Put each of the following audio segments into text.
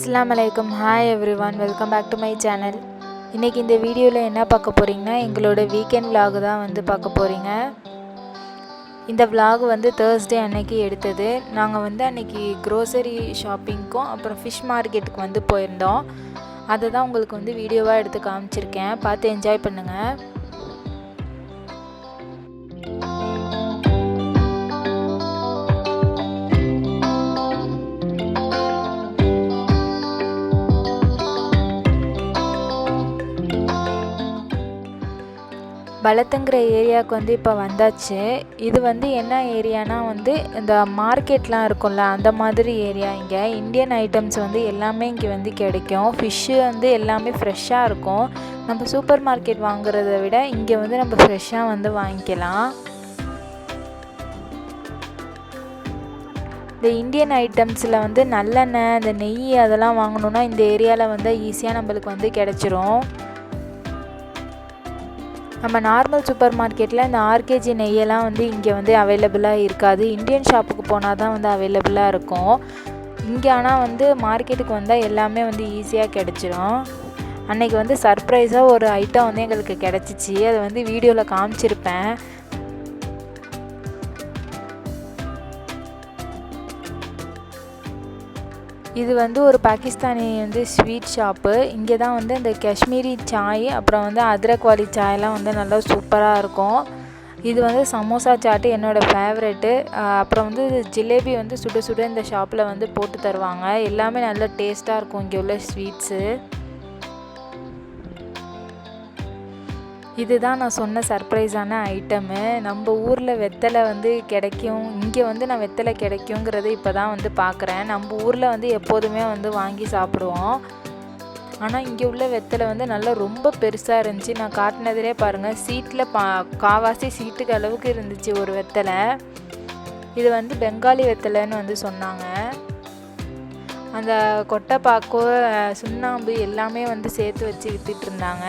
Assalamu alaikum. Hi everyone, welcome back to my channel. இன்னைக்கு இந்த வீடியோல என்ன பார்க்க போறீங்கன்னா எங்களோட வீக்கெண்ட் vlog தான் வந்து பார்க்க போறீங்க. இந்த vlog வந்து Thursday அன்னைக்கு எடுத்தது. நாங்க வந்து அன்னைக்கு grocery shoppingக்கும் அப்புறம் fish marketக்கு வந்து போயிருந்தோம். அத தான் உங்களுக்கு வந்து வீடியோவா எடுத்து காமிச்சிருக்கேன். பார்த்து என்ஜாய் பண்ணுங்க. பலத்தங்கிற ஏரியாவுக்கு வந்து இப்போ வந்தாச்சு. இது வந்து என்ன ஏரியானா வந்து இந்த மார்க்கெட்லாம் இருக்கும்ல அந்த மாதிரி ஏரியா. இங்கே இந்தியன் ஐட்டம்ஸ் வந்து எல்லாமே இங்கே வந்து கிடைக்கும். ஃபிஷ்ஷு வந்து எல்லாமே ஃப்ரெஷ்ஷாக இருக்கும். நம்ம சூப்பர் மார்க்கெட் வாங்குறத விட இங்கே வந்து நம்ம ஃப்ரெஷ்ஷாக வந்து வாங்கிக்கலாம். இந்த இந்தியன் ஐட்டம்ஸில் வந்து நல்லெண்ணெய் இந்த நெய் அதெல்லாம் வாங்கணுன்னா இந்த ஏரியாவில் வந்து ஈஸியாக நம்மளுக்கு வந்து கிடச்சிரும். நம்ம நார்மல் சூப்பர் மார்க்கெட்டில் இந்த ஆர்கேஜி நெய்யெல்லாம் வந்து இங்கே வந்து அவைலபிளாக இருக்காது. இந்தியன் ஷாப்புக்கு போனால் தான் வந்து அவைலபிளாக இருக்கும். இங்கே ஆனால் வந்து மார்க்கெட்டுக்கு வந்தால் எல்லாமே வந்து ஈஸியாக கிடச்சிரும். அன்றைக்கி வந்து சர்ப்ரைஸாக ஒரு ஐட்டம் வந்து எங்களுக்கு கிடச்சிச்சு. அதை வந்து வீடியோவில் காமிச்சிருப்பேன். இது வந்து ஒரு பாகிஸ்தானி வந்து ஸ்வீட் ஷாப்பு. இங்கே தான் வந்து இந்த காஷ்மீரி சாய் அப்புறம் வந்து அதிரக்வாலி சாயெல்லாம் வந்து நல்லா சூப்பராக இருக்கும். இது வந்து சமோசா சாட்டு என்னோடய ஃபேவரெட்டு. அப்புறம் வந்து ஜிலேபி வந்து சுட சுட இந்த ஷாப்பில் வந்து போட்டு தருவாங்க. எல்லாமே நல்ல டேஸ்ட்டாக இருக்கும் இங்கே உள்ள ஸ்வீட்ஸு. இதுதான் நான் சொன்ன சர்ப்ரைஸான ஐட்டமு. நம்ம ஊரில் வெத்தலை வந்து கிடைக்கும், இங்கே வந்து நான் வெத்தலை கிடைக்குங்கிறத இப்போ தான் வந்து பார்க்குறேன். நம்ம ஊரில் வந்து எப்போதுமே வந்து வாங்கி சாப்பிடுவோம். ஆனால் இங்கே உள்ள வெத்தலை வந்து நல்லா ரொம்ப பெருசாக இருந்துச்சு. நான் காட்டினதிலே பாருங்கள், சீட்டில் காவாசி சீட்டுக்கு அளவுக்கு இருந்துச்சு ஒரு வெத்தலை. இது வந்து பெங்காலி வெத்தலைன்னு வந்து சொன்னாங்க. அந்த கொட்டைப்பாக்கு சுண்ணாம்பு எல்லாமே வந்து சேர்த்து வச்சு விற்றுட்டு இருந்தாங்க.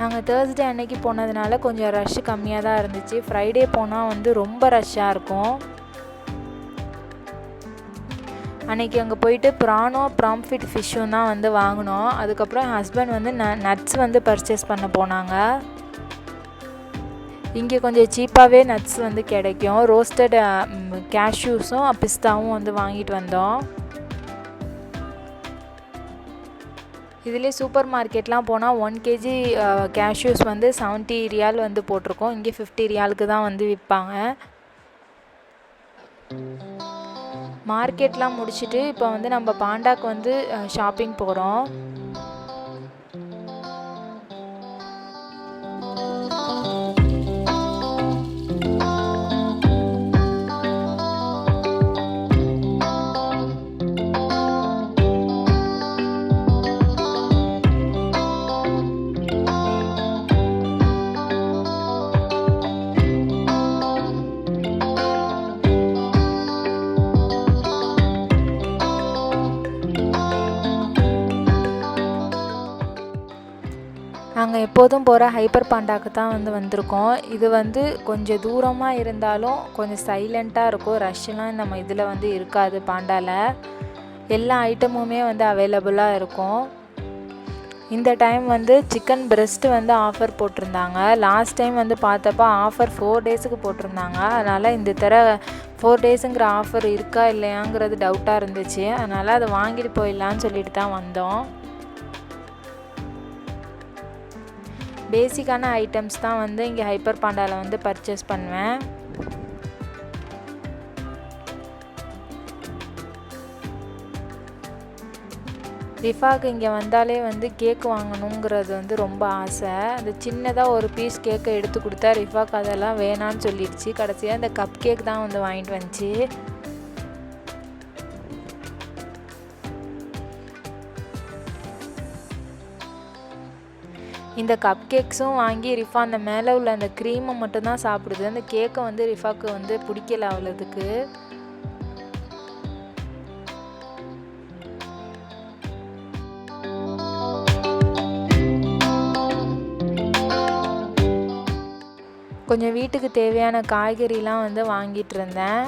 நாங்கள் தேர்ஸ்டே அன்னைக்கு போனதுனால கொஞ்சம் ரஷ் கம்மியாக தான் இருந்துச்சு. ஃப்ரைடே போனால் வந்து ரொம்ப ரஷ்ஷாக இருக்கும். அன்றைக்கி அங்கே போயிட்டு ப்ராம்ஃபிட் ஃபிஷ்ஷும் தான் வந்து வாங்கினோம். அதுக்கப்புறம் ஹஸ்பண்ட் வந்து நட்ஸ் வந்து பர்ச்சேஸ் பண்ண போனாங்க. இங்கே கொஞ்சம் சீப்பாகவே நட்ஸ் வந்து கிடைக்கும். ரோஸ்டட் கேஷ்யூஸும் பிஸ்தாவும் வந்து வாங்கிட்டு வந்தோம். இதிலே சூப்பர் மார்க்கெட்லாம் போனால் 1 kg கேஷ்யூஸ் வந்து 70 ரியால் வந்து போட்டிருக்கோம். இங்கே 50 ரியாலுக்கு தான் வந்து விற்பாங்க. மார்க்கெட்லாம் முடிச்சுட்டு இப்போ வந்து நம்ம பாண்டாக்கு வந்து ஷாப்பிங் போகிறோம். நாங்கள் எப்போதும் போகிற ஹைப்பர் பாண்டாக்கு தான் வந்து வந்திருக்கோம். இது வந்து கொஞ்சம் தூரமாக இருந்தாலும் கொஞ்சம் சைலண்ட்டாக இருக்கும். ரஷ்லாம் நம்ம இதில் வந்து இருக்காது. பாண்டாவில் எல்லா ஐட்டமுமே வந்து அவைலபிளாக இருக்கும். இந்த டைம் வந்து சிக்கன் பிரெஸ்ட்டு வந்து ஆஃபர் போட்டிருந்தாங்க. லாஸ்ட் டைம் வந்து பார்த்தப்போ ஆஃபர் 4 டேஸுக்கு போட்டிருந்தாங்க. அதனால் இந்த தடவை 4 டேஸுங்கிற ஆஃபர் இருக்கா இல்லையாங்கிறது டவுட்டாக இருந்துச்சு. அதனால் அதை வாங்கிட்டு போயிடலான்னு சொல்லிட்டு தான் வந்தோம். பேசிக்கான ஐட்டம்ஸ் தான் வந்து இங்கே ஹைப்பர் பாண்டாவில் வந்து பர்ச்சேஸ் பண்ணுவேன். ரிஃபாக்கு இங்கே வந்தாலே வந்து கேக் வாங்கணுங்கிறது வந்து ரொம்ப ஆசை. அந்த சின்னதாக ஒரு பீஸ் கேக்கை எடுத்து கொடுத்தா ரிஃபாக்கு அதெல்லாம் வேணான்னு சொல்லிடுச்சு. கடைசியாக இந்த கப் கேக் தான் வந்து வாங்கிட்டு வந்துச்சு. இந்த கப் கேக்ஸும் வாங்கி ரிஃபா அந்த மேலே உள்ள அந்த க்ரீமை மட்டும்தான் சாப்பிடுது. அந்த கேக்கை வந்து ரிஃபாக்கு வந்து பிடிக்கல அவ்வளோதுக்கு. கொஞ்சம் வீட்டுக்கு தேவையான காய்கறிலாம் வந்து வாங்கிட்டு இருந்தேன்.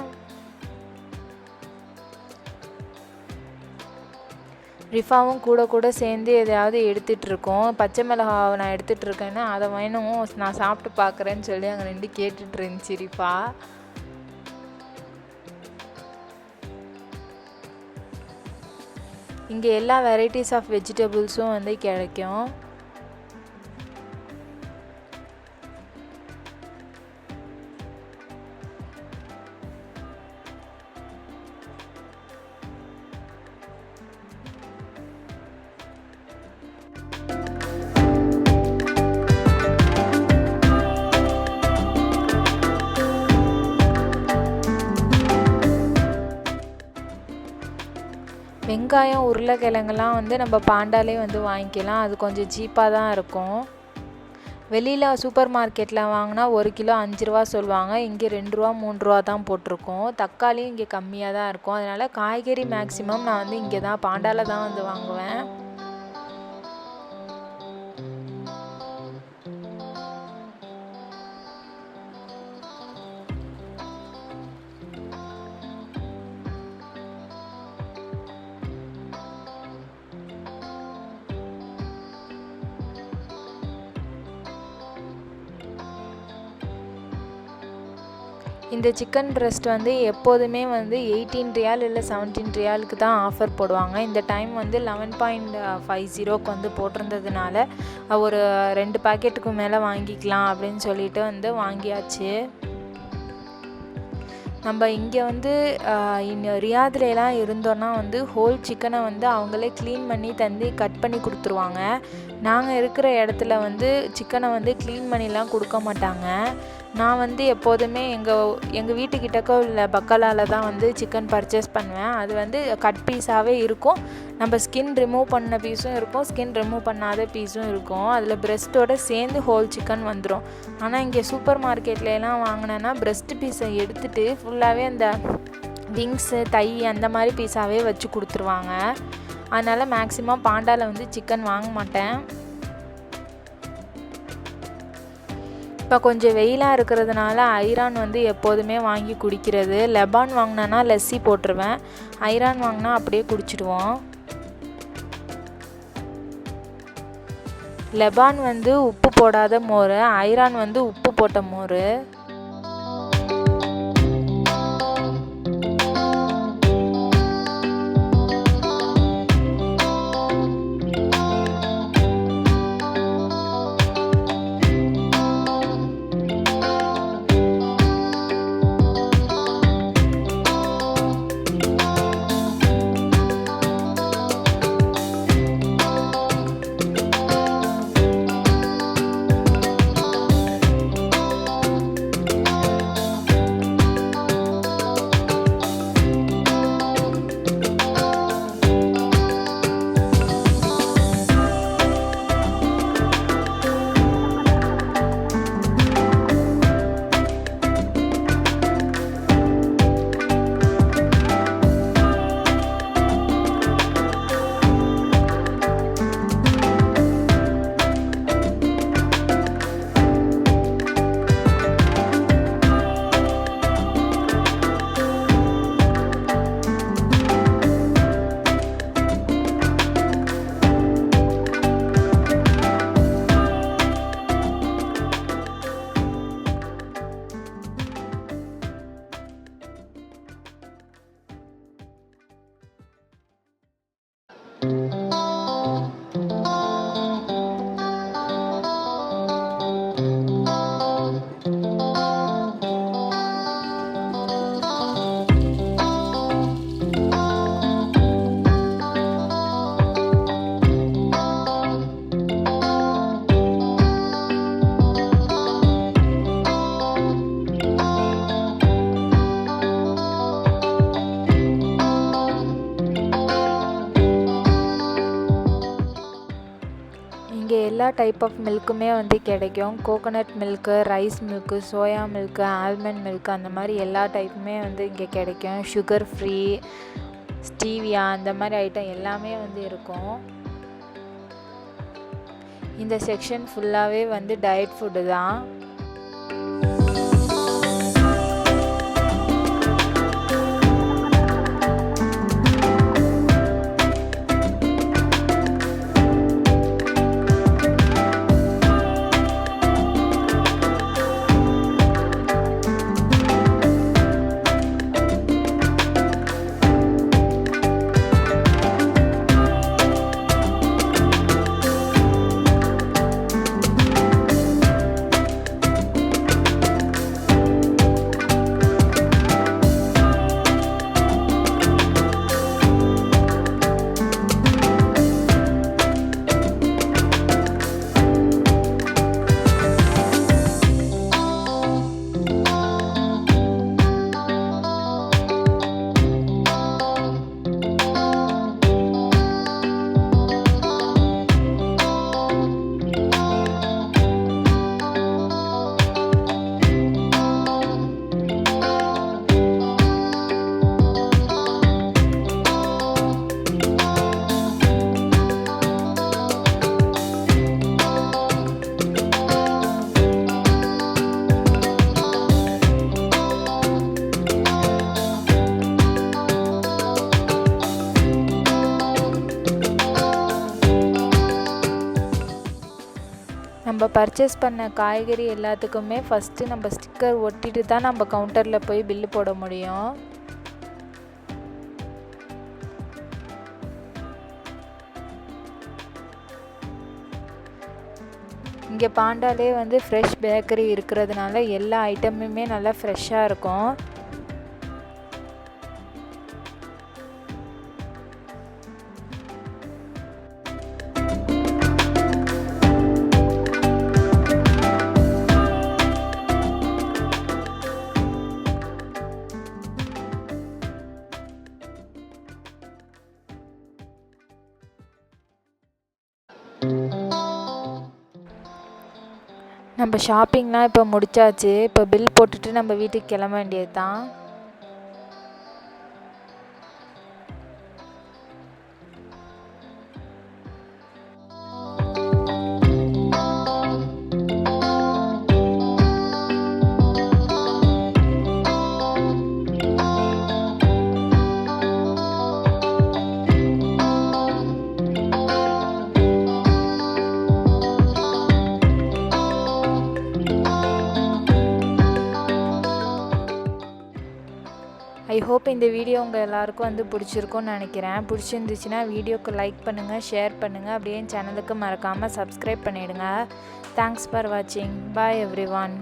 ரிஃபாவும் கூட சேர்ந்து எதையாவது எடுத்துகிட்ருக்கோம். பச்சை மிளகாவை நான் எடுத்துகிட்ருக்கேன்னா அதை வேணும் நான் சாப்பிட்டு பார்க்குறேன்னு சொல்லி அங்கே நின்று கேட்டுட்டு இருந்துச்சு ரிஃபா. இங்கே எல்லா வெரைட்டிஸ் ஆஃப் வெஜிடபிள்ஸும் வந்து கிடைக்கும். வெங்காயம் உருளைக்கிழங்கெல்லாம் வந்து நம்ம பாண்டாலே வந்து வாங்கிக்கலாம். அது கொஞ்சம் சீப்பாக தான் இருக்கும். வெளியில் சூப்பர் மார்க்கெட்டில் வாங்கினா 1 கிலோ 5 ரூபா சொல்லுவாங்க. இங்கே 2 ரூபா 3 ரூபா தான் போட்டிருக்கோம். தக்காளியும் இங்கே கம்மியாக தான் இருக்கும். அதனால் காய்கறி மேக்ஸிமம் நான் வந்து இங்கே தான் பாண்டாவில் தான் வந்து வாங்குவேன். இந்த சிக்கன் பிரெஸ்ட் வந்து எப்போதுமே வந்து 18 ரியால் இல்லை 17 ரியாலுக்கு தான் ஆஃபர் போடுவாங்க. இந்த டைம் வந்து 11.50க்கு வந்து போட்டிருந்ததுனால ஒரு 2 பாக்கெட்டுக்கு மேலே வாங்கிக்கலாம் அப்படின்னு சொல்லிட்டு வந்து வாங்கியாச்சு. நம்ம இங்கே வந்து ரியாத்லாம் இருந்தோன்னா வந்து ஹோல் சிக்கனை வந்து அவங்களே க்ளீன் பண்ணி தந்து கட் பண்ணி கொடுத்துருவாங்க. நாங்கள் இருக்கிற இடத்துல வந்து சிக்கனை வந்து க்ளீன் பண்ணிலாம் கொடுக்க மாட்டாங்க. நான் வந்து எப்போதுமே எங்கள் வீட்டுக்கிட்டக்க உள்ள பக்கலால் தான் வந்து சிக்கன் பர்ச்சேஸ் பண்ணுவேன். அது வந்து கட் பீஸாகவே இருக்கும். நம்ம ஸ்கின் ரிமூவ் பண்ண பீஸும் இருக்கும், ஸ்கின் ரிமூவ் பண்ணாத பீஸும் இருக்கும். அதில் பிரெஸ்ட்டோடு சேர்ந்து ஹோல் சிக்கன் வந்துடும். ஆனால் இங்கே சூப்பர் மார்க்கெட்லாம் வாங்கினேன்னா பிரெஸ்ட் பீஸை எடுத்துகிட்டு ஃபுல்லாகவே அந்த விங்ஸு தை அந்த மாதிரி பீஸாகவே வச்சு கொடுத்துருவாங்க. அதனால் மேக்ஸிமம் பாண்டாவில் வந்து சிக்கன் வாங்க மாட்டேன். இப்போ கொஞ்சம் வெயிலாக இருக்கிறதுனால ஐரான் வந்து எப்போதுமே வாங்கி குடிக்கிறது. லெபான் வாங்கினேன்னா லஸ்ஸி போட்டுருவேன். ஐரான் வாங்கினா அப்படியே குடிச்சிடுவோம். லெபான் வந்து உப்பு போடாத மோர், ஐரான் வந்து உப்பு போட்ட மோர். எல்லா டைப் ஆஃப் மில்க்குமே வந்து கிடைக்கும். Coconut milk, rice milk, soya milk, almond milk அந்த மாதிரி எல்லா டைப்புமே வந்து இங்கே கிடைக்கும். சுகர் ஃப்ரீ, ஸ்டீவியா அந்த மாதிரி ஐட்டம் எல்லாமே வந்து இருக்கும். இந்த செக்ஷன் ஃபுல்லாகவே வந்து டயட் ஃபுட்டு தான். நம்ம பர்ச்சேஸ் பண்ண காய்கறி எல்லாத்துக்குமே ஃபஸ்ட்டு நம்ம ஸ்டிக்கர் ஒட்டிட்டு தான் நம்ம கவுண்டரில் போய் பில்லு போட முடியும். இங்கே பாண்டாலே வந்து ஃப்ரெஷ் பேக்கரி இருக்கிறதுனால எல்லா ஐட்டமுமே நல்லா ஃப்ரெஷ்ஷாக இருக்கும். நம்ம ஷாப்பிங்லாம் இப்போ முடிச்சாச்சு. இப்போ பில் போட்டுட்டு நம்ம வீட்டுக்கு கிளம்ப வேண்டியது தான். ஐ ஹோப் இந்த வீடியோ உங்கள் எல்லாருக்கும் வந்து பிடிச்சிருக்கும்னு நினைக்கிறேன். பிடிச்சிருந்துச்சுன்னா வீடியோக்கு லைக் பண்ணுங்கள், ஷேர் பண்ணுங்கள், அப்படியே சேனலுக்கு மறக்காமல் சப்ஸ்கிரைப் பண்ணிவிடுங்க. தேங்க்ஸ் ஃபார் வாட்சிங். பாய் எவ்ரிவான்.